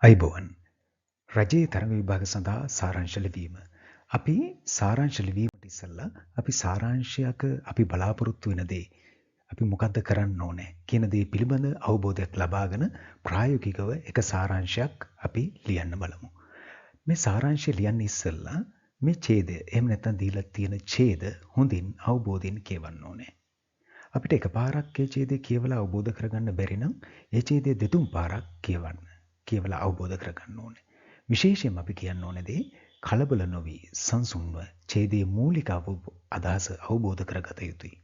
අයිබෝවන් රජයේ තරඟ විභාග සඳහා සාරාංශ ලිවීම. අපි සාරාංශ ලිවීමට ඉස්සෙල්ලා අපි සාරාංශයක අපි බලාපොරොත්තු වෙන දේ අපි මොකද්ද කරන්න ඕනේ කියන දේ පිළිබඳ අවබෝධයක් ලබාගෙන ප්‍රායෝගිකව එක සාරාංශයක් අපි ලියන්න බලමු. මේ සාරාංශය ලියන්න ඉස්සෙල්ලා මේ ඡේදය එහෙම නැත්නම් දීලා තියෙන ඡේද හොඳින් අවබෝධයෙන් කියවන්න ඕනේ. අපිට එකපාරක් ඒ ඡේදය කියවලා අවබෝධ කරගන්න බැරි නම් ඒ ඡේදය දෙතුන් පාරක් කියවන්න. කියවලා අවබෝධ කරගන්න ඕනේ. විශේෂයෙන්ම අපි කියන්න ඕනේ දේ කලබල නොවි සංසුන්ව ඡේදයේ මූලික අදහස අවබෝධ කරගත යුතුයි.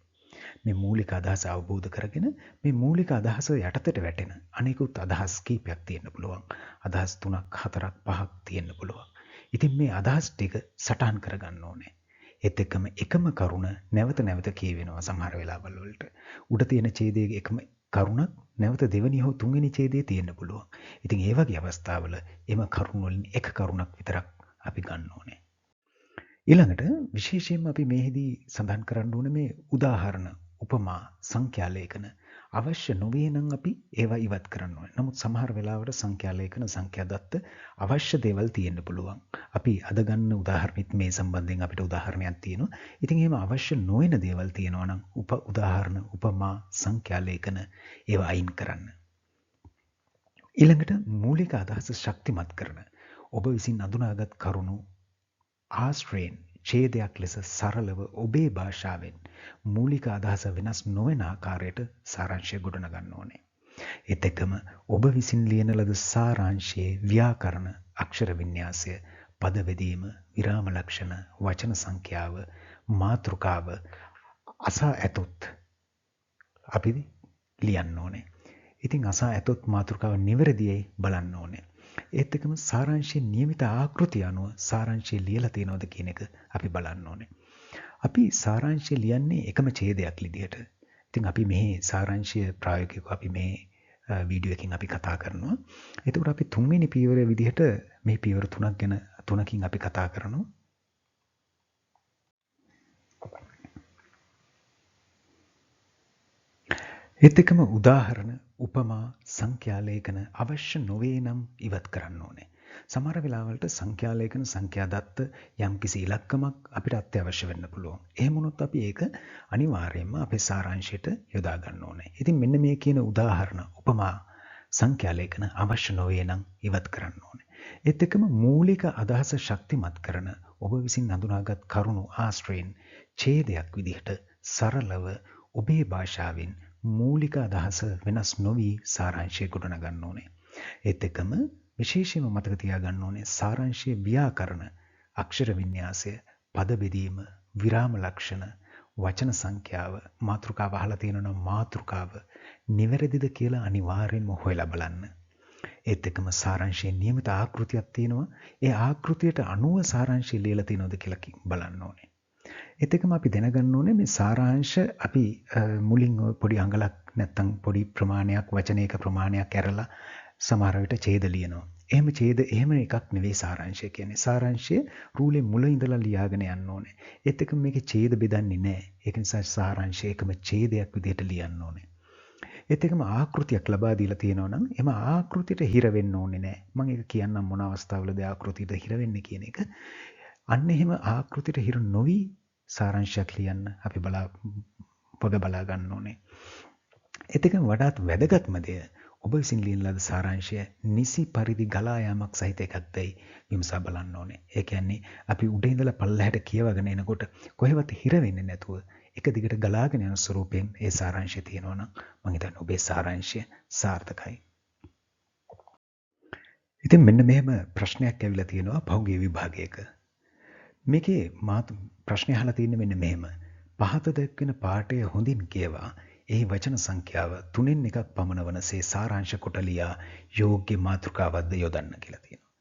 මේ මූලික අදහස අවබෝධ කරගෙන මේ මූලික අදහස යටතට වැටෙන අනෙකුත් අදහස් කීපයක් තියෙන්න පුළුවන්. අදහස් 3ක් 4ක් 5ක් තියෙන්න පුළුවන්. ඉතින් මේ අදහස් ටික සටහන් කරගන්න ඕනේ. ඒත් එකම කරුණ නැවත නැවත කියවෙනවා සමහර වෙලාවල් වලට. උඩ තියෙන ඡේදයේ එකම කරුණක් නැවත දෙවෙනි හෝ තුන්වෙනි ඡේදයේ තියෙන්න පුළුවන්. ඉතින් ඒ වගේ අවස්ථාවල එම කරුණ වලින් එක කරුණක් විතරක් අපි ගන්න ඕනේ. ඊළඟට විශේෂයෙන්ම අපි මේෙහිදී සඳහන් කරන්න ඕනේ මේ උදාහරණ, උපමා, සංඛ්‍යා ලේඛන අවශ්‍ය නොවේ නම් අපි ඒවා ඉවත් කරන්න ඕනේ. නමුත් සමහර වෙලාවට සංඛ්‍යා ලේඛන, සංඛ්‍යා දත්ත අවශ්‍ය දේවල් තියෙන්න පුළුවන්. අපි අද ගන්න උදාහරණෙත් මේ සම්බන්ධයෙන් අපිට උදාහරණයක් තියෙනවා. ඉතින් එහෙම අවශ්‍ය නොවන දේවල් තියෙනවා නම් උදාහරණ, උපමා, සංඛ්‍යා ලේඛන ඒවා අයින් කරන්න. ඊළඟට මූලික අදහස ශක්තිමත් කරන ඔබ විසින් අඳුනාගත් කරුණු ආශ්‍රයෙන් ඡේදයක් ලෙස සරලව ඔබේ භාෂාවෙන් මූලික අදහස වෙනස් නොවන ආකාරයට සාරාංශය ගොඩනගන්න ඕනේ. ඒත් එක්කම ඔබ විසින් ලියන ලද සාරාංශයේ ව්‍යාකරණ, අක්ෂර වින්‍යාසය, පද බෙදීම, විරාම ලක්ෂණ, වචන සංඛ්‍යාව, මාතෘකාව අසා ඇතොත් අපි ලියන්න ඕනේ. ඉතින් අසා ඇතොත් මාතෘකාව නිවැරදියි බලන්න ඕනේ. ඒත් එක්කම සාරාංශයේ නියමිත ආකෘතිය අනුව සාරාංශය ලියලා තියෙනවද කියන එක අපි බලන්න ඕනේ. අපි සාරාංශය ලියන්නේ එකම ඡේදයක් විදිහට. ඉතින් අපි මේ සාරාංශය ප්‍රායෝගිකව අපි මේ වීඩියෝ එකකින් අපි කතා කරනවා. එතකොට අපි තුන්වෙනි පියවර විදිහට මේ පියවර තුනකින් අපි කතා කරනවා. ඒත් එක්කම උදාහරණ, උපමා, සංඛ්‍යා ලේඛන අවශ්‍ය නොවේ නම් ඉවත් කරන්න ඕනේ. සමහර වෙලාවලට සංඛ්‍යා ලේඛන, සංඛ්‍යා දත්ත යම්කිසි ඉලක්කමක් අපිට අත්‍යවශ්‍ය වෙන්න පුළුවන්. එහෙම වුණොත් අපි ඒක අනිවාර්යයෙන්ම අපේ සාරාංශයට යොදා ගන්න ඕනේ. ඉතින් මෙන්න මේ කියන උදාහරණ, උපමා, සංඛ්‍යා ලේඛන අවශ්‍ය නොවේ නම් ඉවත් කරන්න ඕනේ. ඒත් එක්කම මූලික අදහස ශක්තිමත් කරන ඔබ විසින් හඳුනාගත් කරුණු ආශ්‍රයෙන් ඡේදයක් විදිහට සරලව ඔබේ භාෂාවෙන් මූලික අදහස වෙනස් නොවි සාරාංශය ගොඩනගන්න ඕනේ. ඒත් එක්කම විශේෂයෙන්ම මතක තියාගන්න ඕනේ සාරාංශයේ ව්‍යාකරණ, අක්ෂර වින්‍යාසය, පද බෙදීම, විරාම ලක්ෂණ, වචන සංඛ්‍යාව, මාතෘකාව අහලා තියෙනවා මාතෘකාව නිවැරදිද කියලා අනිවාර්යෙන්ම හොයලා බලන්න. ඒත් එක්කම සාරාංශයේ නියමිත ආකෘතියක් තියෙනවා. ඒ ආකෘතියට අනුව සාරාංශය ලියලා තියෙනවද කියලා බලන්න ඕනේ. ඒත් එක්කම අපි දැනගන්න ඕනේ මේ සාරාංශ අපි මුලින් පොඩි අඟලක් නැත්තම් පොඩි ප්‍රමාණයක් වචනයක ප්‍රමාණයක් ඇරලා සමහර විට ඡේද ලියනවා. එහෙම එකක් නෙවෙයි සාරාංශය කියන්නේ. සාරාංශය රූලේ මුල ඉඳලා ලියාගෙන යන්න ඕනේ. ඒත් එක්කම මේකේ ඡේද බෙදන්නේ නැහැ. ඒක නිසා සාරාංශය එකම ඡේදයක් විදිහට ලියන්න ඕනේ. ඒත් එක්කම ආකෘතියක් ලබා දීලා තියෙනවා නම් එම ආකෘතියට හිර වෙන්න ඕනේ නැහැ. මම ඒක කියන්නම් මොන අවස්ථාවලද ආකෘතියට හිර වෙන්නේ කියන එක. අන්න එහෙම ආකෘතියට හිර නොවි සාරාංශයක් ලියන්න අපි බලා ගන්න ඕනේ. ඒත් එක්කම වඩාත් වැදගත්ම දේ ඔබ විසින් ලියන ලද සාරාංශය නිසි පරිදි ගලා යාමක් සහිත එකක්දයි විමසා බලන්න ඕනේ. ඒ කියන්නේ අපි උඩ ඉඳලා පල්ලහැට කියවගෙන එනකොට කොහෙවත් හිර වෙන්නේ නැතුව එක දිගට ගලාගෙන යන ස්වරූපයෙන් ඒ සාරාංශය තියෙනවා නම් මම හිතන්නේ ඔබේ සාරාංශය සාර්ථකයි. ඉතින් මෙන්න මෙහෙම ප්‍රශ්නයක් ඇවිල්ලා තියෙනවා පහුගිය විභාගයක. මේකේ ප්‍රශ්නය අහලා තියෙන්නේ මෙන්න මෙහෙම. පහත දැක්වෙන පාඩය හොඳින් කියවා එහි වචන සංඛ්‍යාව 3න් 1ක් පමණ වනසේ සාරාංශ කොට ලියා යෝග්‍ය මාතෘකාවක්ද යොදන්න කියලා තියෙනවා.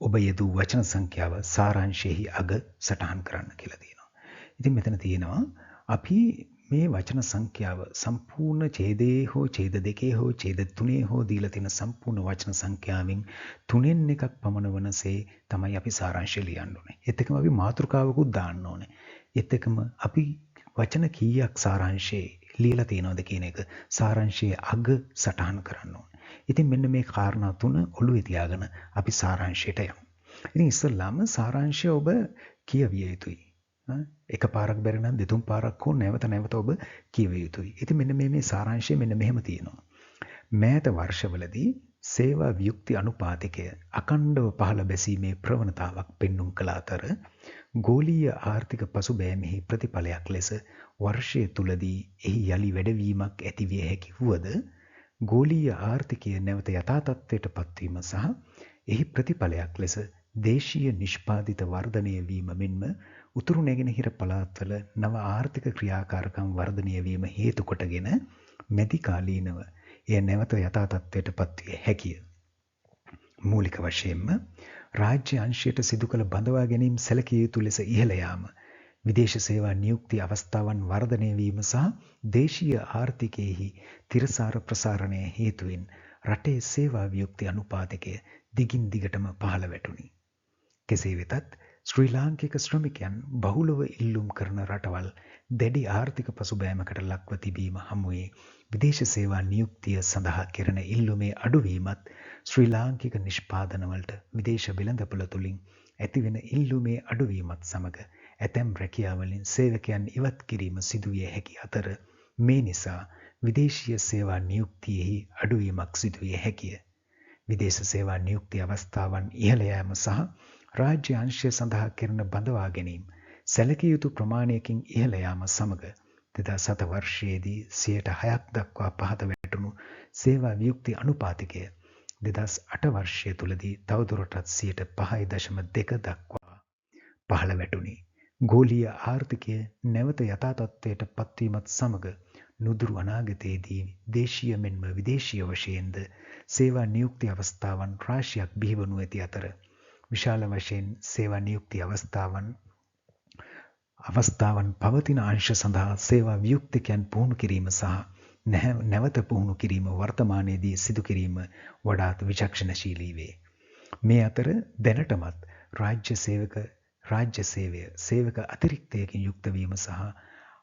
ඔබ යෙදූ වචන සංඛ්‍යාව සාරාංශයෙහි අග සටහන් කරන්න කියලා තියෙනවා. ඉතින් මෙතන තියෙනවා අපි මේ වචන සංඛ්‍යාව සම්පූර්ණ ඡේදයේ හෝ ඡේද දෙකේ හෝ ඡේද තුනේ හෝ දීලා තියෙන සම්පූර්ණ වචන සංඛ්‍යාවෙන් 3න් 1ක් පමණ වනසේ තමයි අපි සාරාංශය ලියන්න ඕනේ. ඒත් එක්කම අපි මාතෘකාවකුත් දාන්න ඕනේ. ඒත් එක්කම අපි වචන කීයක් සාරාංශයේ ලියලා තියෙනවද කියන එක සාරාංශයේ අග සටහන් කරන්න ඕනේ. ඉතින් මෙන්න මේ කාරණා තුන ඔළුවේ තියාගෙන අපි සාරාංශයට යමු. ඉතින් ඉස්සෙල්ලාම සාරාංශය ඔබ කියවිය යුතුයි. එකපාරක් බැරි නම් දෙතුන් පාරක් හෝ නැවත නැවත ඔබ කියවිය යුතුයි. ඉතින් මෙන්න මේ සාරාංශය මෙන්න මෙහෙම තියෙනවා. මෑත වර්ෂවලදී සේවා වියුක්ති අනුපාතිකය අකණ්ඩව පහළ බැසීමේ ප්‍රවණතාවක් පෙන්눔 කළ අතර ගෝලීය ආර්ථික පසුබෑමෙහි ප්‍රතිඵලයක් ලෙස වර්ෂය තුලදී එහි යලි වැඩවීමක් ඇතිවිය හැකි වුවද ගෝලීය ආර්ථිකය නැවත යථා තත්ත්වයට පත්වීම සහ එහි ප්‍රතිඵලයක් ලෙස දේශීය නිෂ්පාදිත වර්ධනය වීම මෙන්ම උතුරු නැගෙනහිර පළාත්වල නව ආර්ථික ක්‍රියාකාරකම් වර්ධනය වීම හේතු කොටගෙන මැදිකාලීනව එය නැවත යථා තත්ත්වයට පත්විය හැකිය. මූලික වශයෙන්ම රාජ්‍ය අංශයට සිදු කළ බඳවා ගැනීම සැලකිය යුතු ලෙස ඉහළ යාම, විදේශ සේවා නියුක්ති අවස්ථාවන් වර්ධනය වීම සහ දේශීය ආර්ථිකයේහි තිරසාර ප්‍රසාරණය හේතුවෙන් රටේ සේවා වියුක්ති අනුපාතකය දිගින් දිගටම පහළ වැටුණි. කෙසේ වෙතත් ශ්‍රී ලාංකික ශ්‍රමිකයන් බහුලව ඉල්ලුම් කරන රටවල් දැඩි ආර්ථික පසුබෑමකට ලක්ව තිබීම හමුවේ විදේශ සේවා නියුක්තිය සඳහා කෙරෙන ඉල්ලුමේ අඩුවීමත් ශ්‍රී ලාංකික නිෂ්පාදනවලට විදේශ වෙළඳපොළ තුලින් ඇතිවෙන ඉල්ලුමේ අඩුවීමත් සමග ඇතැම් රැකියාවලින් සේවකයන් ඉවත් කිරීම සිදුවිය හැකි අතර මේ නිසා විදේශීය සේවා නියුක්තියෙහි අඩුවීමක් සිදුවිය හැකිය. විදේශ සේවා නියුක්ති අවස්ථාවන් ඉහළ යාම සහ රාජ්‍ය අංශය සඳහා කෙරෙන බඳවා ගැනීම සැලකිය යුතු ප්‍රමාණයකින් ඉහළ යාම සමග 2007 වර්ෂයේදී 6% දක්වා පහත වැටුණු සේවා වියුක්ති අනුපාතිකය 2008 වර්ෂය තුලදී තවදුරටත් 5.2 දක්වා පහළ වැටුණි. ගෝලීය ආර්ථිකය නැවත යථා තත්ත්වයට පත්වීමත් සමග නුදුරු අනාගතයේදී දේශීය මෙන්ම විදේශීය වශයෙන්ද සේවා නියුක්ති අවස්ථාවන් රාශියක් බිහිවනු ඇති අතර විශාල වශයෙන් සේවා නියුක්ති අවස්ථාවන් පවතින අංශ සඳහා සේවා වියුක්තිකයන් පුහුණු කිරීම සහ නැවත පුහුණු කිරීම වර්තමානයේදී සිදු කිරීම වඩාත් විචක්ෂණශීලී වේ. මේ අතර දැනටමත් රාජ්‍ය සේවක අතිරික්තයකින් යුක්ත වීම සහ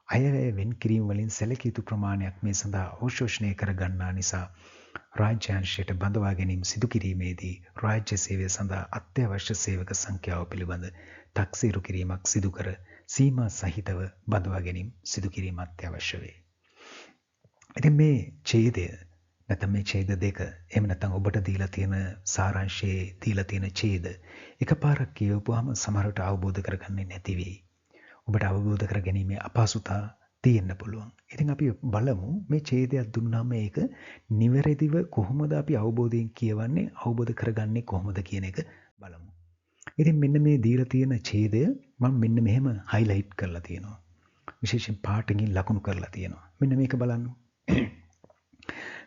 අයවැය වෙන් කිරීම වලින් සැලකිය යුතු ප්‍රමාණයක් මේ සඳහා අවශෝෂණය කර ගන්නා නිසා රාජ්‍ය අංශයට බඳවා ගැනීම සිදු කිරීමේදී රාජ්‍ය සේවය සඳහා අත්‍යවශ්‍ය සේවක සංඛ්‍යාව පිළිබඳ තක්සේරු කිරීමක් සිදු කර සීමා සහිතව බඳවා ගැනීම සිදු කිරීම අත්‍යවශ්‍ය වේ. ඉතින් මේ ඡේදය නැත්නම් මේ ඡේද දෙක එහෙම නැත්නම් ඔබට දීලා තියෙන සාරාංශයේ දීලා තියෙන ඡේද එකපාරක් කියවපුවාම සමහරට අවබෝධ කරගන්නේ නැති වෙයි. ඔබට අවබෝධ කර ගැනීමේ අපහසුතා තියෙන්න පුළුවන්. ඉතින් අපි බලමු මේ ඡේදයක් දුන්නාම ඒක නිවැරදිව කොහොමද අපි අවබෝධයෙන් කියවන්නේ, අවබෝධ කරගන්නේ කොහොමද කියන එක බලමු. ඉතින් මෙන්න මේ දීලා තියෙන ඡේදය මම මෙන්න මෙහෙම highlight කරලා තියෙනවා. විශේෂයෙන් පාටකින් ලකුණු කරලා තියෙනවා. මෙන්න මේක බලන්න.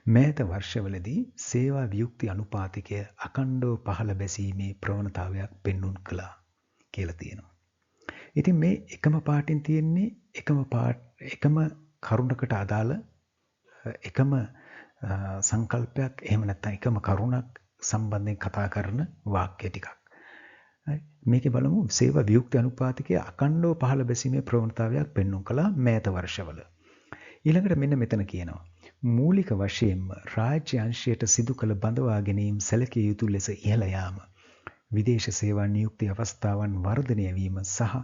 මෑත වර්ෂවලදී සේවා වියුක්ති අනුපාතිකය අකණ්ඩව පහළ බැසීමේ ප්‍රවණතාවයක් පෙන්눔 කළා කියලා තියෙනවා. ඉතින් මේ එකම පාටින් තියෙන්නේ එකම කරුණකට අදාළ එකම සංකල්පයක් එහෙම නැත්නම් එකම කරුණක් සම්බන්ධයෙන් කතා කරන වාක්‍ය ටිකක්. මේකේ බලමු සේවා වියුක්ති අනුපාතිකය අකණ්ඩව පහළ බැසීමේ ප්‍රවණතාවයක් පෙන්눔 කළා මෑත වර්ෂවල. ඊළඟට මෙන්න මෙතන කියනවා මූලික වශයෙන්ම රාජ්‍ය අංශයට සිදු කළ බඳවා ගැනීම සැලකිය යුතු ලෙස ඉහළ යාම, විදේශ සේවා නියුක්ති අවස්ථාවන් වර්ධනය වීම සහ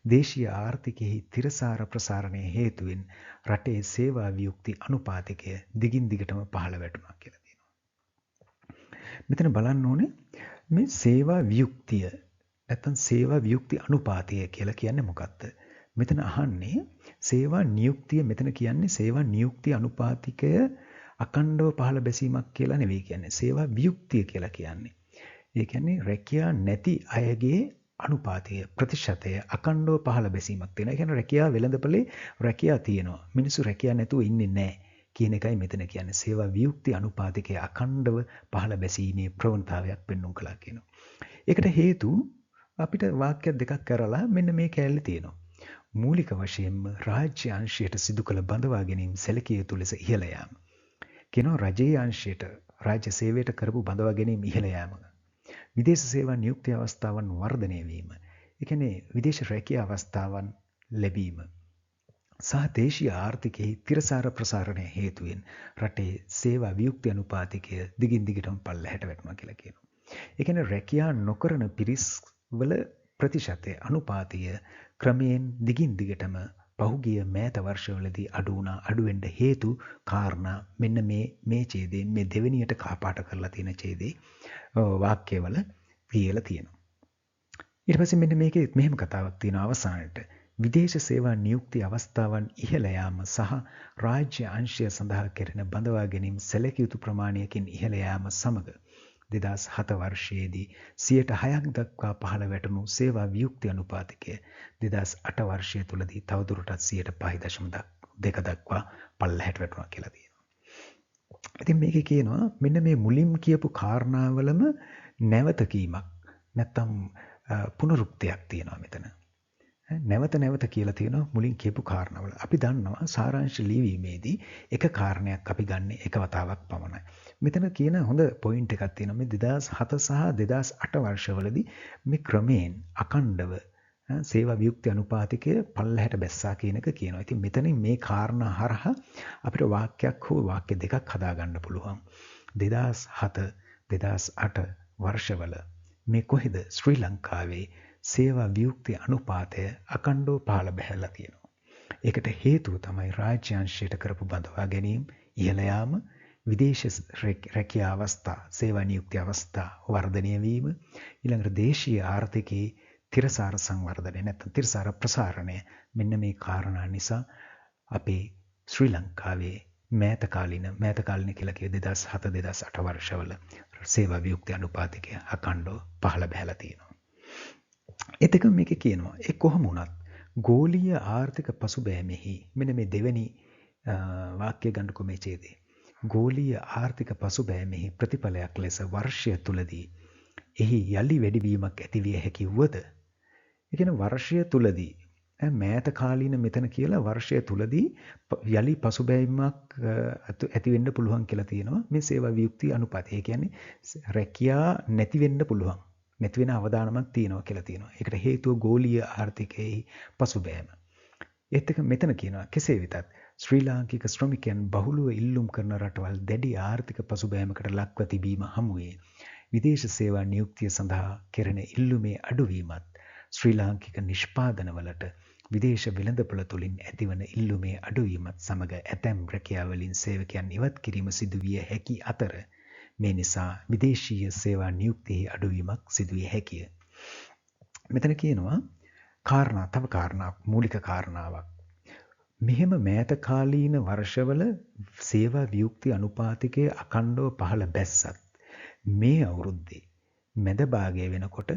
දේශීය ආර්ථිකයෙහි තිරසාර ප්‍රසාරණය හේතුවෙන් රටේ සේවා වියුක්ති අනුපාතිකය දිගින් දිගටම පහළ වැටුණා කියලා තියෙනවා. මෙතන බලන්න ඕනේ මේ සේවා වියුක්තිය නැත්නම් සේවා වියුක්ති අනුපාතය කියලා කියන්නේ මොකක්ද? මෙතන අහන්නේ සේවා නියුක්තිය මෙතන කියන්නේ සේවා නියුක්ති අනුපාතිකය අකණ්ඩව පහළ බැසීමක් කියලා නෙවෙයි කියන්නේ. සේවා වියුක්තිය කියලා කියන්නේ. ඒ කියන්නේ රැකියා නැති අයගේ අනුපාතය ප්‍රතිශතය අකණ්ඩව පහළ බැසීමක් තියෙනවා. ඒ කියන්නේ රැකියා වෙළඳපොලේ රැකියා තියෙනවා. මිනිස්සු රැකියා නැතුව ඉන්නේ නැහැ කියන එකයි මෙතන කියන්නේ. සේවා වියුක්ති අනුපාතිකය අකණ්ඩව පහළ බැසීමේ ප්‍රවණතාවයක් පෙන්වන්න කළා කියනවා. ඒකට හේතු අපිට වාක්‍ය දෙකක් කරලා මෙන්න මේ කැලේ තියෙනවා. මූලික වශයෙන්ම රාජ්‍ය අංශයට සිදු කළ බඳවා ගැනීම සැලකිය යුතු ලෙස ඉහළ යාම. කියනවා රජයේ අංශයට රාජ්‍ය සේවයට කරපු බඳවා ගැනීම ඉහළ යාම. විදේශ සේවා නියුක්ති අවස්ථාවන් වර්ධනය වීම. ඒ කියන්නේ විදේශ රැකියා අවස්ථාවන් ලැබීම. සහ දේශීය ආර්ථිකයේ තිරසාර ප්‍රසාරණය හේතුවෙන් රටේ සේවා වියුක්ති අනුපාතිකය දිගින් දිගටම පල්ලෙහාට වැටෙනවා කියලා කියනවා. ඒ කියන්නේ රැකියා නොකරන පිරිස් වල ප්‍රතිශතයේ අනුපාතය ක්‍රමයෙන් දිගින් දිගටම පහුගිය මෑත වර්ෂවලදී අඩු වෙන්න හේතු කාරණා මෙන්න මේ ඡේදයෙන් මේ දෙවෙනියට කහපාට කරලා තියෙන ඡේදේ වාක්‍යවල කියලා තියෙනවා. ඊට පස්සේ මෙන්න මේකේ මෙහෙම කතාවක් තියෙනවා අවසානයේ විදේශ සේවා නියුක්ති අවස්ථාවන් ඉහළ යාම සහ රාජ්‍ය අංශය සඳහා කෙරෙන බඳවා ගැනීම සැලකිය යුතු ප්‍රමාණයකින් ඉහළ යාම සමග 2007 වර්ෂයේදී 6% දක්වා පහළ වැටුණු සේවා වියුක්ති අනුපාතිකය 2008 වර්ෂය තුලදී තවදුරටත් 5.2 දක්වා පල්ලෙහාට වැටුණා කියලා තියෙනවා. ඉතින් මේකේ කියනවා මෙන්න මේ මුලින් කියපු කාරණාවලම නැවත කීමක් නැත්තම් පුනරුක්තියක් තියෙනවා මෙතන. නැවත නැවත කියලා තියෙනවා මුලින් කියපු කාරණාවල. අපි දන්නවා සාරාංශ ලියවීමේදී එක කාරණයක් අපි ගන්න එක වතාවක් පමණයි. මෙතන කියන හොඳ පොයින්ට් එකක් තියෙනවා. මේ 2007 සහ 2008 වර්ෂවලදී මේ ක්‍රමයෙන් අකණ්ඩව සේවා වියුක්ති අනුපාතිකය පල්ලෙහාට බැස්සා කියන එක කියනවා. ඉතින් මෙතනින් මේ කාරණා හරහා අපිට වාක්‍යයක් හෝ වාක්‍ය දෙකක් හදා ගන්න පුළුවන්. 2007 2008 වර්ෂවල මේ කොහෙද ශ්‍රී ලංකාවේ සේවා වියුක්ති අනුපාතය අකණ්ඩව පහළ බැහැලා තියෙනවා. ඒකට හේතුව තමයි රාජ්‍ය අංශයට කරපු බඳවා ගැනීම, ඉහළ යාම, විදේශ රැකියා අවස්ථා, සේවා නියුක්ති අවස්ථා වර්ධනය වීම, ඊළඟට දේශීය ආර්ථිකයේ තිරසාර සංවර්ධනය නැත්නම් තිරසාර ප්‍රසාරණය මෙන්න මේ කාරණා නිසා අපේ ශ්‍රී ලංකාවේ මෑත කාලින කියලා කිය 2007 2008 වර්ෂවල සේවා වියුක්ති අනුපාතිකය අකණ්ඩව පහළ බැහැලා තියෙනවා. ඒත් එක මේකේ කියනවා ඒ කොහොම වුණත් ගෝලීය ආර්ථික පසුබෑමෙහි මෙන්න මේ දෙවෙනි වාක්‍ය ගන්නකො මේ ඡේදේ. ගෝලීය ආර්ථික පසුබෑමෙහි ප්‍රතිඵලයක් ලෙස වර්ෂය තුලදී එහි යලි වැඩිවීමක් ඇතිවිය හැකි වුවද ඒ කියන්නේ වර්ෂය තුලදී මෑත කාලීන මෙතන කියලා වර්ෂය තුලදී යලි පසුබෑමක් ඇති වෙන්න පුළුවන් කියලා තියෙනවා මේ සේවා වියුක්ති අනුපාතය. ඒ කියන්නේ රැකියා නැති වෙන්න පුළුවන්. නැති වෙන අවදානමක් තියෙනවා කියලා තියෙනවා. ඒකට හේතුව ගෝලීය ආර්ථිකයේ පසුබෑම. ඒත් එක මෙතන කියනවා කෙසේ වෙතත් ශ්‍රී ලාංකික ශ්‍රමිකයන් බහුලව ඉල්ලුම් කරන රටවල් දැඩි ආර්ථික පසුබෑමකට ලක්ව තිබීම හමුවේ විදේශ සේවා නියුක්තිය සඳහා කෙරෙන ඉල්ලුමේ අඩුවීමත් ශ්‍රී ලාංකික නිෂ්පාදනවලට විදේශ වෙළඳපොළ තුළින් ඇතිවන ඉල්ලුමේ අඩුවීමත් සමග ඇතැම් රැකියාවලින් සේවකයන් ඉවත් කිරීම සිදුවිය හැකි අතර මේ නිසා විදේශීය සේවා නියුක්තියේ අඩුවීමක් සිදුවිය හැකිය. මෙතන කියනවා තව මූලික කාරණාවක්. මෙහෙම මෑත කාලීන වර්ෂවල සේවා වියුක්ති අනුපාතිකයේ අකණ්ඩව පහළ බැස්සත් මේ අවුරුද්දේ මැද භාගය වෙනකොට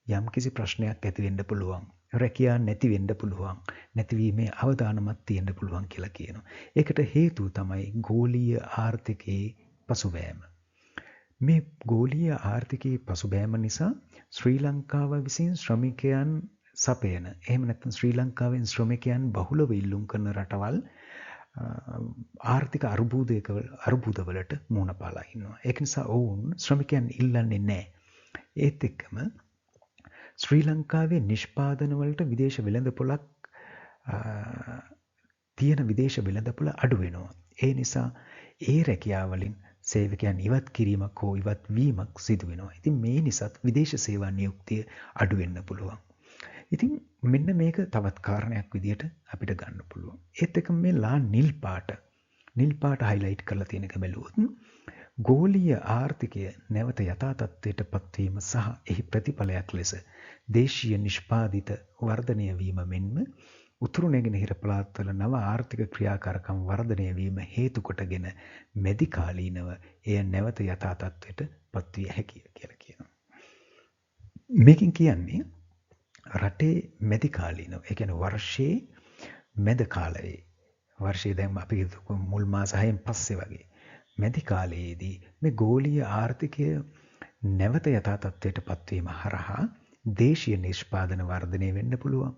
යම්කිසි ප්‍රශ්නයක් ඇති වෙන්න පුළුවන්. රැකියා නැති වෙන්න පුළුවන්. නැතිවීමේ අවදානමක් තියෙන්න පුළුවන් කියලා කියනවා. ඒකට හේතුව තමයි ගෝලීය ආර්ථිකයේ පසුබෑම. මේ ගෝලීය ආර්ථිකයේ පසුබෑම නිසා ශ්‍රී ලංකාව විසින් ශ්‍රමිකයන් සපයන එහෙම නැත්නම් ශ්‍රී ලංකාවෙන් ශ්‍රමිකයන් බහුලව ඉල්ලුම් කරන රටවල් ආර්ථික අර්බුදවලට මුහුණ පාලා ඉන්නවා. ඒක නිසා ඔවුන් ශ්‍රමිකයන් ඉල්ලන්නේ නැහැ. ඒත් එක්කම ශ්‍රී ලංකාවේ නිෂ්පාදන වලට විදේශ වෙළඳපොළක් තියෙන විදේශ වෙළඳපොළ අඩු වෙනවා. ඒ නිසා ඒ රැකියාවලින් සේවකයන් ඉවත් කිරීමක් හෝ ඉවත් වීමක් සිදු වෙනවා. ඉතින් මේ නිසාත් විදේශ සේවා නියුක්තිය අඩු වෙන්න පුළුවන්. ඉතින් මෙන්න මේක තවත් කාරණයක් විදියට අපිට ගන්න පුළුවන්. ඒත් එක්කම මේ නිල් පාට highlight කරලා තියෙන එක බැලුවොත් ගෝලීය ආර්ථිකය නැවත යථා තත්ත්වයට පත්වීම සහ එහි ප්‍රතිඵලයක් ලෙස දේශීය නිෂ්පාදිත වර්ධනය වීම මෙන්ම උතුරු නැගෙනහිර පළාත්වල නව ආර්ථික ක්‍රියාකාරකම් වර්ධනය වීම හේතු කොටගෙන මැදි කාලීනව එය නැවත යථා තත්ත්වයට පත්විය හැකිය කියලා කියනවා. මේකෙන් කියන්නේ රටේ මැදි කාලීනව ඒ කියන්නේ වර්ෂයේ මැද කාලයේ වර්ෂයේ දැන් අපි මුල් මාස 6න් පස්සේ වගේ මැදි කාලයේදී මේ ගෝලීය ආර්ථිකය නැවත යථා තත්ත්වයට පත්වීම හරහා දේශීය නිෂ්පාදන වර්ධනය වෙන්න පුළුවන්.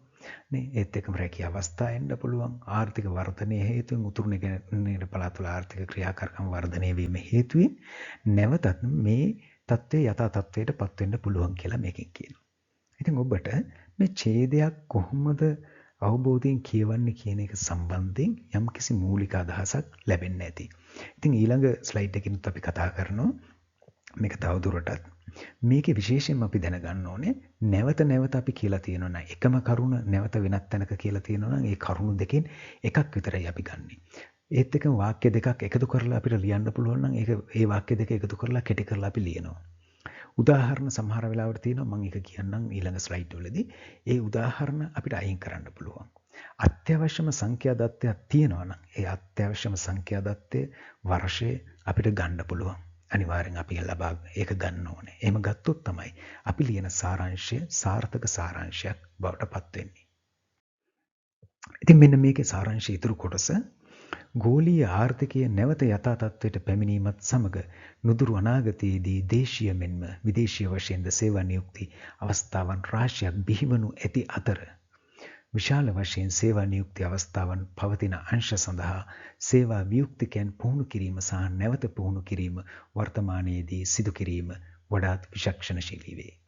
නේ ඒත් එක්කම රැකියා අවස්ථා එන්න පුළුවන්. ආර්ථික වර්ධනය හේතුවෙන් උතුරු නැගෙනහිර පළාත්වල ආර්ථික ක්‍රියාකාරකම් වර්ධනය වීම හේතුවෙන් නැවතත් මේ තත්ත්වයේ යථා තත්ත්වයට පත් වෙන්න පුළුවන් කියලා මේකෙන් කියනවා. ඉතින් ඔබට මේ ඡේදයක් කොහොමද අවබෝධයෙන් කියවන්නේ කියන එක සම්බන්ධයෙන් යම්කිසි මූලික අදහසක් ලැබෙන්නේ නැති. ඉතින් ඊළඟ ස්ලයිඩ් එකකිනුත් අපි කතා කරනවා මේක තවදුරටත්. මේකේ විශේෂයෙන්ම අපි දැනගන්න ඕනේ නැවත නැවත අපි කියලා තියෙනවා නම් එකම කරුණ නැවත වෙනත් තැනක කියලා තියෙනවා නම් ඒ කරුණු දෙකෙන් එකක් විතරයි අපි ගන්නෙ. ඒත් එකම වාක්‍ය දෙකක් එකතු කරලා අපිට ලියන්න පුළුවන් නම් ඒක ඒ වාක්‍ය දෙක එකතු කරලා කෙටි කරලා අපි ලියනවා. උදාහරණ සමහර වෙලාවට තියෙනවා මම ඒක කියන්නම් ඊළඟ ස්ලයිඩ් වලදී. ඒ උදාහරණ අපිට අයින් කරන්න පුළුවන්. අත්‍යවශ්‍යම සංඛ්‍යා දත්තයක් තියෙනවා නම් ඒ අත්‍යවශ්‍යම සංඛ්‍යා දත්තය වර්ෂයේ අපිට ගන්න පුළුවන්. අනිවාර්යෙන් අපි ඒක ගන්න ඕනේ. එහෙම ගත්තොත් තමයි අපි ලියන සාරාංශය සාර්ථක සාරාංශයක් බවට පත් වෙන්නේ. ඉතින් මෙන්න මේකේ සාරාංශය ඉතුරු කොටස ගෝලීය ආර්ථිකය නැවත යථා තත්ත්වයට පැමිණීමත් සමග නුදුරු අනාගතයේදී දේශීය මෙන්ම විදේශීය වශයෙන්ද සේවා නියුක්ති අවස්ථාවන් රාශියක් බිහිවනු ඇති අතර විශාල වශයෙන් සේවා නියුක්ති අවස්ථාවන් පවතින අංශ සඳහා සේවා වියුක්තිකයන් පුහුණු කිරීම සහ නැවත පුහුණු කිරීම වර්තමානයේදී සිදු කිරීම වඩාත් විචක්ෂණශීලී වේ.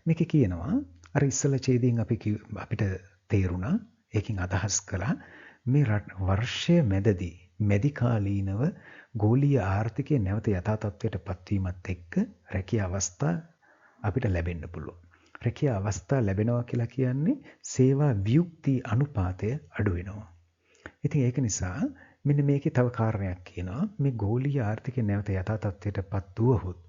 මේක කියනවා අර ඉස්සල ඡේදයෙන් අපිට තේරුණා ඒකෙන් අදහස් කළා මේ වර්ෂය මැදදී මැදි කාලීනව ගෝලීය ආර්ථිකය නැවත යථා තත්ත්වයට පත්වීමත් එක්ක රැකියා අවස්ථා අපිට ලැබෙන්න පුළුවන්. රැකියා අවස්ථා ලැබෙනවා කියලා කියන්නේ සේවා වියුක්ති අනුපාතය අඩු වෙනවා. ඉතින් ඒක නිසා මෙන්න මේකේ තව කාරණයක් කියනවා මේ ගෝලීය ආර්ථිකය නැවත යථා තත්ත්වයට පත් වුවහොත්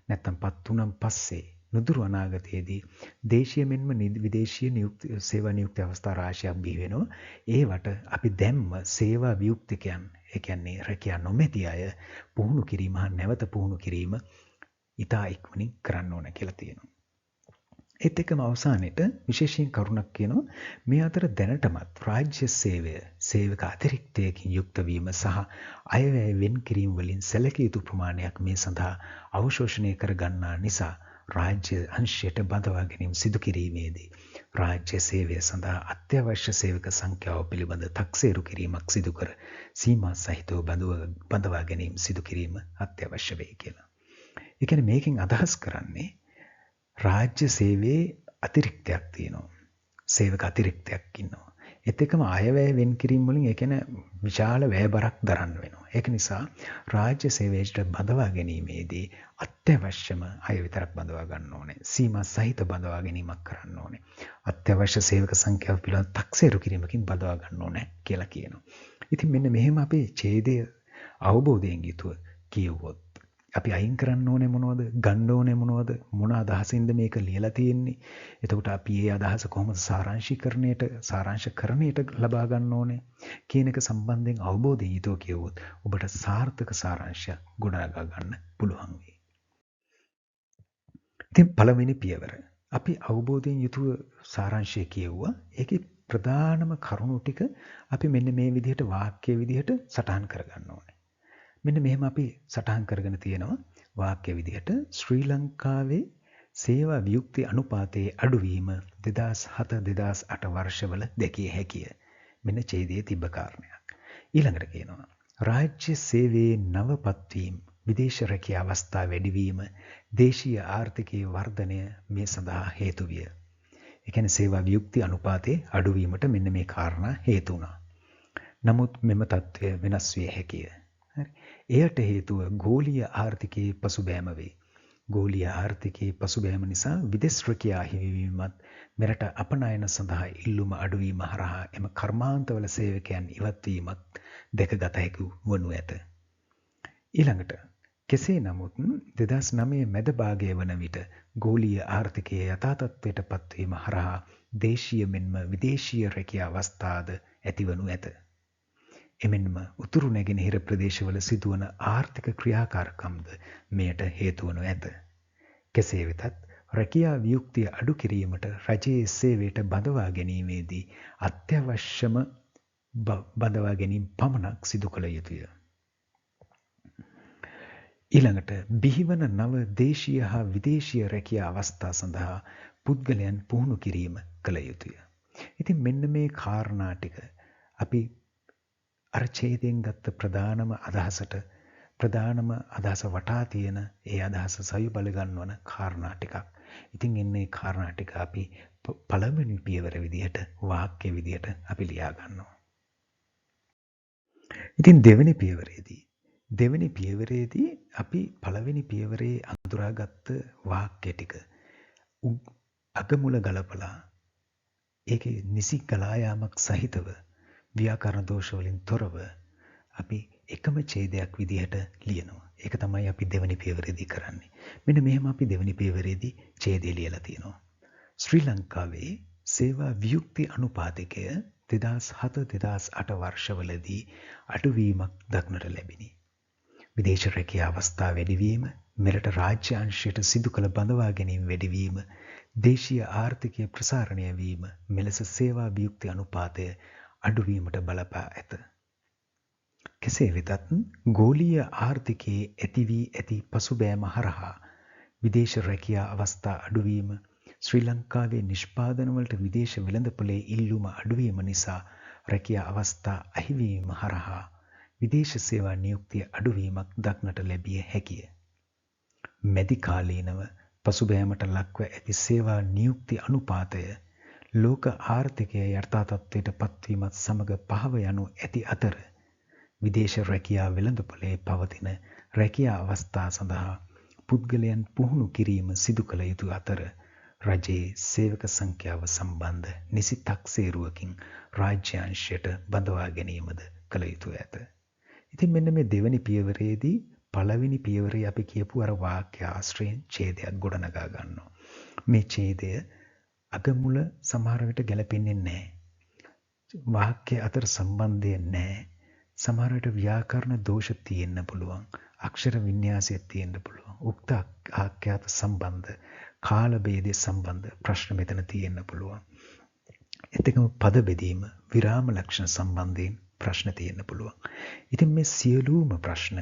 නැත්නම් පත් වුණන් පස්සේ නුදුරු අනාගතයේදී දේශීය මෙන්ම විදේශීය සේවා නියුක්ති අවස්ථා රාශියක් බිහි වෙනවා. ඒවට අපි දැම්ම සේවා වියුක්තිකයන්, ඒ කියන්නේ රැකියා නොමැති අය පුහුණු කිරීම හා නැවත පුහුණු කිරීම ඉතා ඉක්මනින් කරන්න ඕන කියලා තියෙනවා. ඒත් එක්කම අවසානයේට විශේෂයෙන් කරුණක් කියනවා මේ අතර දැනටමත් රාජ්‍ය සේවක අතිරික්තයකින් යුක්ත වීම සහ අයවැය වෙන් කිරීම වලින් සැලකිය යුතු ප්‍රමාණයක් මේ සඳහා අවශෝෂණය කර ගන්නා නිසා රාජ්‍ය අංශයට බඳවා ගැනීම සිදු කිරීමේදී රාජ්‍ය සේවය සඳහා අත්‍යවශ්‍ය සේවක සංඛ්‍යාව පිළිබඳ තක්සේරු කිරීමක් සිදු කර සීමා සහිතව බඳවා ගැනීම සිදු කිරීම අත්‍යවශ්‍ය වේ කියලා. ඒ කියන්නේ මේකෙන් අදහස් කරන්නේ රාජ්‍ය සේවයේ අතිරික්තයක් තියෙනවා. සේවක අතිරික්තයක් ඉන්නවා. ඒත් එක්කම අයවැය වෙන් කිරීම වලින් ඒ කියන්නේ විශාල වැයබරක් දරන්න වෙනවා. ඒක නිසා රාජ්‍ය සේවයට බඳවා ගැනීමේදී අත්‍යවශ්‍යම අය විතරක් බඳවා ගන්න ඕනේ. සීමා සහිත බඳවා ගැනීමක් කරන්න ඕනේ. අත්‍යවශ්‍ය සේවක සංඛ්‍යාව පිළිබඳ තක්සේරු කිරීමකින් බඳවා ගන්න ඕනේ කියලා කියනවා. ඉතින් මෙන්න මෙහෙම අපේ ඡේදය අවබෝධයෙන් යුතුව කියවුවොත් අපි අයින් කරන්න ඕනේ මොනවද? ගන්න ඕනේ මොනවද? මොන අදහසින්ද මේක ලියලා තියෙන්නේ? එතකොට අපි මේ අදහස කොහොමද සාරාංශකරණයට ලබා ගන්න ඕනේ කියන එක සම්බන්ධයෙන් අවබෝධයෙන් යුතුව කියවුවොත් ඔබට සාර්ථක සාරාංශයක් ගොඩනගා ගන්න පුළුවන් වෙයි. ඉතින් පළවෙනි පියවර අපි අවබෝධයෙන් යුතුව සාරාංශය කියවුවා. ඒකේ ප්‍රධානම කරුණු ටික අපි මෙන්න මේ විදිහට වාක්‍ය විදිහට සටහන් කරගන්න ඕනේ. මෙන්න මෙහෙම අපි සටහන් කරගෙන තියෙනවා වාක්‍ය විදිහට ශ්‍රී ලංකාවේ සේවා වියුක්ති අනුපාතයේ අඩුවීම 2007-2008 වර්ෂවල දැකිය හැකිය. මෙන්න ඡේදයේ තිබ්බ කාරණයක්. ඊළඟට කියනවා රාජ්‍ය සේවයේ නවපත්වීම විදේශ රැකියා අවස්ථා වැඩිවීම දේශීය ආර්ථිකයේ වර්ධනය මේ සඳහා හේතු විය. ඒ කියන්නේ සේවා වියුක්ති අනුපාතයේ අඩුවීමට මෙන්න මේ කාරණා හේතු වුණා. නමුත් මෙම තත්ත්වය වෙනස් විය හැකිය. එයට හේතුව ගෝලීය ආර්ථිකයේ පසුබෑම වේ. ගෝලීය ආර්ථිකයේ පසුබෑම නිසා විදේශ රැකියා හිමිවීමත් මෙරට අපනයන සඳහා ඉල්ලුම අඩුවීම හරහා එම කර්මාන්තවල සේවකයන් ඉවත් වීමත් දැකගත හැකි වනු ඇත. ඊළඟට කෙසේ නමුත් 2009 මැද භාගය වන විට ගෝලීය ආර්ථිකයේ යථා තත්ත්වයට පත්වීම හරහා දේශීය මෙන්ම විදේශීය රැකියා අවස්ථාද ඇතිවනු ඇත. එමෙන්ම උතුරු නැගෙනහිර ප්‍රදේශවල සිදුවන ආර්ථික ක්‍රියාකාරකම්ද මෙයට හේතු වනු ඇත. කෙසේ වෙතත් රැකියා වියුක්තිය අඩු කිරීමට රජයේ සේවයට බඳවා ගැනීමේදී අත්‍යවශ්‍යම බඳවා ගැනීම පමණක් සිදු කළ යුතුය. ඊළඟට බිහිවන නව දේශීය හා විදේශීය රැකියා අවස්ථා සඳහා පුද්ගලයන් පුහුණු කිරීම කළ යුතුය. ඉතින් මෙන්න මේ කාරණා ටික අපි අර ඡේදයෙන් ගත්ත ප්‍රධානම අදහසට ප්‍රධානම අදහස වටා තියෙන ඒ අදහස සවි බල ගන්නවන කාරණා ටිකක්. ඉතින් එන්නේ කාරණා ටික අපි පළවෙනි පියවර විදිහට වාක්‍ය විදිහට අපි ලියා ගන්නවා. ඉතින් දෙවෙනි පියවරේදී අපි පළවෙනි පියවරේ අඳුරාගත්ත වාක්‍ය ටික අගමුල ගලපලා ඒකේ නිසි ගලා යාමක් සහිතව ව්‍යාකරණ දෝෂ වලින් තොරව අපි එකම ඡේදයක් විදිහට ලියනවා. ඒක තමයි අපි දෙවෙනි පියවරේදී කරන්නේ. මෙන්න මෙහෙම අපි දෙවෙනි පියවරේදී ඡේදය ලියලා තියෙනවා. ශ්‍රී ලංකාවේ සේවා වියුක්ති අනුපාතකය 2007-2008 වර්ෂවලදී අඩුවීමක් දක්නට ලැබිණි. විදේශ රැකියා අවස්ථා වැඩිවීම, මෙරට රාජ්‍ය අංශයට සිදු කළ බඳවා ගැනීම වැඩිවීම, දේශීය ආර්ථිකය ප්‍රසාරණය වීම මෙලෙස සේවා වියුක්ති අනුපාතය අඩුවීමට බලපා ඇත. කෙසේ වෙතත් ගෝලීය ආර්ථිකයේ ඇති වී ඇති පසුබෑම හරහා විදේශ රැකියා අවස්ථා අඩුවීම, ශ්‍රී ලංකාවේ නිෂ්පාදනවලට විදේශ වෙළඳපොලේ ඉල්ලුම අඩුවීම නිසා රැකියා අවස්ථා අහිවීම හරහා විදේශ සේවා නියුක්තිය අඩුවීමක් දක්නට ලැබිය හැකිය. මැදිකාලීනව පසුබෑමට ලක්ව ඇති සේවා නියුක්ති අනුපාතය ලෝක ආර්ථිකයේ යථා තත්ත්වයට පත්වීමත් සමග පහව යනු ඇති අතර විදේශ රැකියා වෙළඳපොලේ පවතින රැකියා අවස්ථා සඳහා පුද්ගලයන් පුහුණු කිරීම සිදු කළ යුතු අතර රජයේ සේවක සංඛ්‍යාව සම්බන්ධ නිසි තක්සේරුවකින් රාජ්‍ය අංශයට බඳවා ගැනීමද කළ යුතු ඇත. ඉතින් මෙන්න මේ දෙවෙනි පියවරේදී පළවෙනි පියවරේ අපි කියපු අර වාක්‍ය ආශ්‍රයෙන් ඡේදයක් ගොඩනගා ගන්නවා. මේ ඡේදය අගමුල සමහර විට ගැලපෙන්නේ නැහැ. වාක්‍ය අතර සම්බන්ධය නැහැ. සමහර විට ව්‍යාකරණ දෝෂ තියෙන්න පුළුවන්. අක්ෂර වින්‍යාසයක් තියෙන්න පුළුවන්. උක්ත ආඛ්‍යාත සම්බන්ධ, කාල භේදය සම්බන්ධ ප්‍රශ්න මෙතන තියෙන්න පුළුවන්. එතකම පද බෙදීම, විරාම ලක්ෂණ සම්බන්ධයෙන් ප්‍රශ්න තියෙන්න පුළුවන්. ඉතින් මේ සියලුම ප්‍රශ්න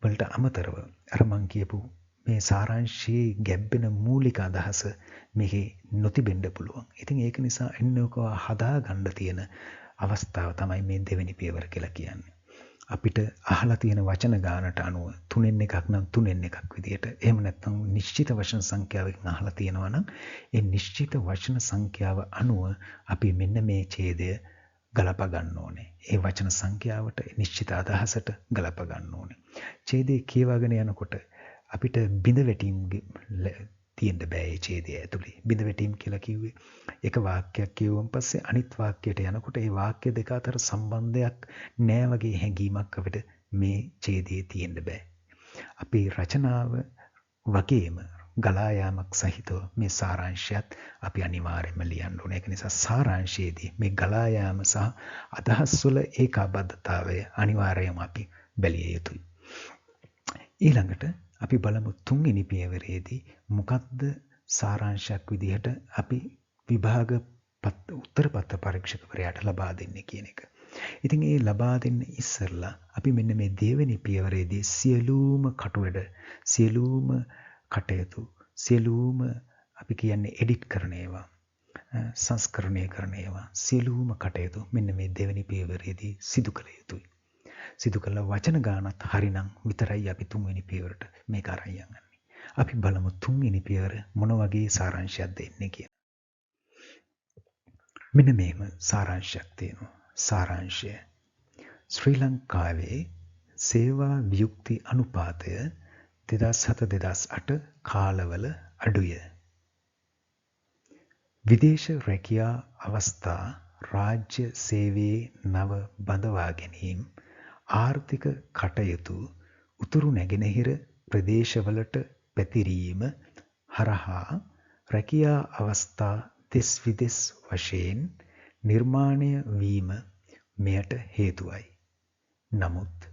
වලට අමතරව අර මං කියපු මේ සාරාංශයේ ගැඹෙන මූලික අදහස මේකේ නොතිබෙන්න පුළුවන්. ඉතින් ඒක නිසා එන්නක හදා ගන්න තියෙන අවස්ථාව තමයි මේ දෙවෙනි පියවර කියලා කියන්නේ. අපිට අහලා තියෙන වචන ගානට අනුව 3න් එකක් නම් 3න් එකක් විදියට, එහෙම නැත්නම් නිශ්චිත වචන සංඛ්‍යාවකින් අහලා තියෙනවා නම් ඒ නිශ්චිත වචන සංඛ්‍යාව අනුව අපි මෙන්න මේ ඡේදය ගලප ගන්න ඕනේ. ඒ වචන සංඛ්‍යාවට නිශ්චිත අදහසට ගලප ගන්න ඕනේ. ඡේදය කියවගෙන යනකොට අපිට බිඳ වැටීම් තියෙන්න බෑ ඒ ඡේදය ඇතුලේ. බිඳ වැටීම් කියලා කිව්වේ එක වාක්‍යයක් කියවුවන් පස්සේ අනිත් වාක්‍යයට යනකොට ඒ වාක්‍ය දෙක අතර සම්බන්ධයක් නෑ වගේ හැඟීමක් අපිට මේ ඡේදයේ තියෙන්න බෑ. අපේ රචනාව වගේම ගලා යාමක් සහිතව මේ සාරාංශයත් අපි අනිවාර්යයෙන්ම ලියන්න ඕනේ. ඒක නිසා සාරාංශයේදී මේ ගලා යාම සහ අදහස් වල ඒකාබද්ධතාවය අනිවාර්යයෙන්ම අපි බැලිය යුතුයි. ඊළඟට අපි බලමු තුන්වෙනි පියවරේදී මොකක්ද සාරාංශයක් විදිහට අපි විභාග උත්තරපත්‍ර පරීක්ෂකවරයාට ලබා දෙන්නේ කියන එක. ඉතින් ඒ ලබා දෙන්න ඉස්සෙල්ලා අපි මෙන්න මේ දෙවෙනි පියවරේදී සියලුම කටුවැඩ, සියලුම කටයුතු, සියලුම අපි කියන්නේ එඩිට් කරන ඒවා, සංස්කරණය කරන ඒවා, සියලුම කටයුතු මෙන්න මේ දෙවෙනි පියවරේදී සිදු කළ යුතුයි. සිදු කළ වචන ගානත් හරිනම් විතරයි අපි තුන්වෙනි පියවරට මේක අරන් යන්නේ. අපි බලමු තුන්වෙනි පියවර මොන වගේ සාරාංශයක් දෙන්නේ කියලා. මෙන්න මේම සාරාංශයක් තියෙනවා. සාරාංශය ශ්‍රී ලංකාවේ සේවා වියුක්ති අනුපාතය 2007-2008 කාලවල අඩුය. විදේශ රැකියා අවස්ථා රාජ්‍ය සේවයේ නව බඳවා ගැනීම ආර්ථික කටයුතු උතුරු නැගෙනහිර ප්‍රදේශවලට පැතිරීම හරහා රැකියා අවස්ථා දෙස් විදෙස් වශයෙන් නිර්මාණය වීම මෙයට හේතුවයි. නමුත්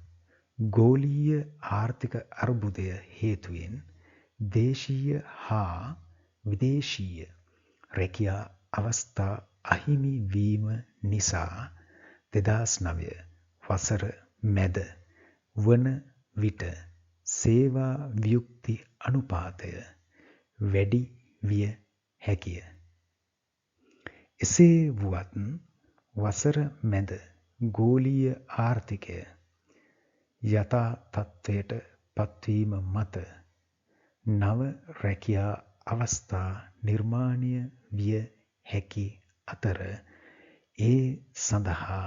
ගෝලීය ආර්ථික අර්බුදය හේතුවෙන් දේශීය හා විදේශීය රැකියා අවස්ථා අහිමි වීම නිසා 2009 වසර මැද වන විට සේවා වියුක්ති අනුපාතය වැඩි විය හැකිය. එසේ වුවත් වසර මැද ගෝලීය ආර්ථිකය යථා තත්ත්වයට පත්වීම මත නව රැකියා අවස්ථා නිර්මාණය විය හැකි අතර ඒ සඳහා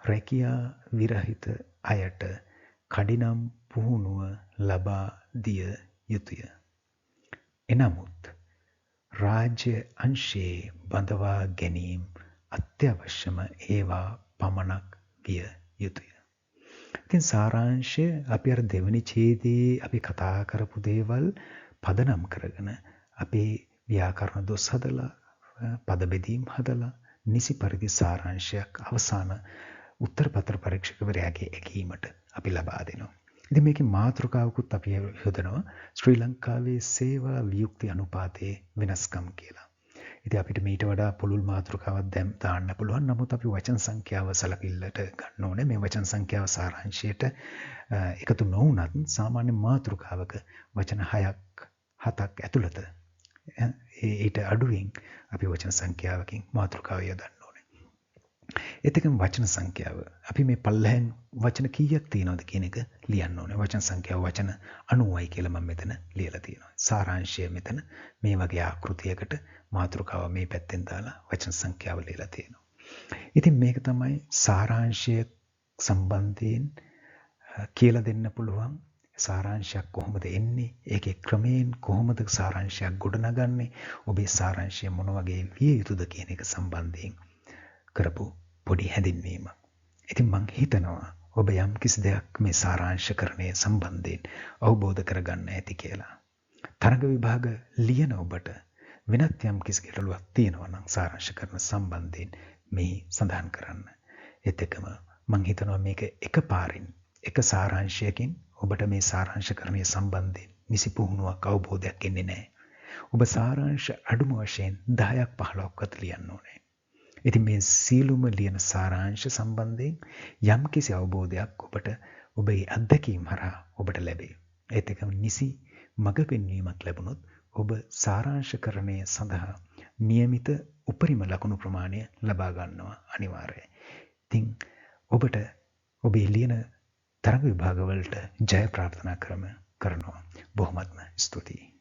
රැකියා විරහිත අයට කඩිනම් පුහුණුව ලබා දිය යුතුය. එනමුත් රාජ්‍ය අංශයේ බඳවා ගැනීම අත්‍යවශ්‍යම ඒවා පමණක් විය යුතුය. ඉතින් සාරාංශය අපි අර දෙවනි ඡේදයේ අපි කතා කරපු දේවල් පදනම් කරගෙන අපේ ව්‍යාකරණ දොස් හදලා පද බෙදීම් හදලා නිසි පරිදි සාරාංශයක් අවසාන උත්තර පත්‍ර පරීක්ෂකවරයාගේ ඇගීමට අපි ලබා දෙනවා. ඉතින් මේකේ මාතෘකාවකුත් අපි යොදනවා ශ්‍රී ලංකාවේ සේවා වියුක්ති අනුපාතයේ වෙනස්කම් කියලා. ඉතින් අපිට මීට වඩා පුළුල් මාතෘකාවක් දාන්න පුළුවන්. නමුත් අපි වචන සංඛ්‍යාව සලකිල්ලට ගන්න ඕනේ. මේ වචන සංඛ්‍යාව සාරාංශයට එකතු නොවුනත් සාමාන්‍ය මාතෘකාවක වචන 6ක් 7ක් ඇතුළත ඊට අඩුවෙන් අපි වචන සංඛ්‍යාවකින් මාතෘකාව යොදන්න ඕනේ. ඒත් එකම වචන සංඛ්‍යාව අපි මේ පල්ලෙන් වචන කීයක් තියෙනවද කියන එක ලියන්න ඕනේ. වචන සංඛ්‍යාව වචන 90යි කියලා මම මෙතන ලියලා තියෙනවා. සාරාංශය මෙතන මේ වගේ ආකෘතියකට මාතෘකාව මේ පැත්තෙන් දාලා වචන සංඛ්‍යාව ලියලා තියෙනවා. ඉතින් මේක තමයි සාරාංශය සම්බන්ධයෙන් කියලා දෙන්න පුළුවන්. සාරාංශයක් කොහොමද එන්නේ? ඒකේ ක්‍රමයෙන් කොහොමද සාරාංශයක් ගොඩනගන්නේ? ඔබේ සාරාංශය මොන වගේ විය යුතුද කියන එක සම්බන්ධයෙන් කරපු පොඩි හැඳින්වීමක්. ඉතින් මම හිතනවා ඔබ යම් කිසි දෙයක් මේ සාරාංශකරණය සම්බන්ධයෙන් අවබෝධ කරගන්න ඇති කියලා. තරඟ විභාග ලියන ඔබට වෙනත් යම් කිසි ගැටලුවක් තියෙනවා නම් සාරාංශකරණ සම්බන්ධයෙන් මේ සඳහන් කරන්න. ඒත් එකම මම හිතනවා මේක එකපාරින් එක සාරාංශයකින් ඔබට මේ සාරාංශකරණය සම්බන්ධයෙන් නිසි පුහුණුවක් අවබෝධයක් එන්නේ නැහැ. ඔබ සාරාංශ අඩුම වශයෙන් 10ක් 15ක්වත් ලියන්න ඕනේ. ඉතින් මේ සීලුම ලියන සාරාංශ සම්බන්ධයෙන් යම් කිසි අවබෝධයක් ඔබට ඔබේ අත්දැකීම් හරහා ඔබට ලැබේ. ඒත් එකම නිසි මඟ පෙන්වීමක් ලැබුණොත් ඔබ සාරාංශකරණය සඳහා નિયમિત උපරිම ලකුණු ප්‍රමාණය ලබා ගන්නවා අනිවාර්යයි. ඉතින් ඔබට ඔබේ ලියන තරඟ විභාගවලට ජය ප්‍රාර්ථනා කරනවා. බොහොමත්ම ස්තුතියි.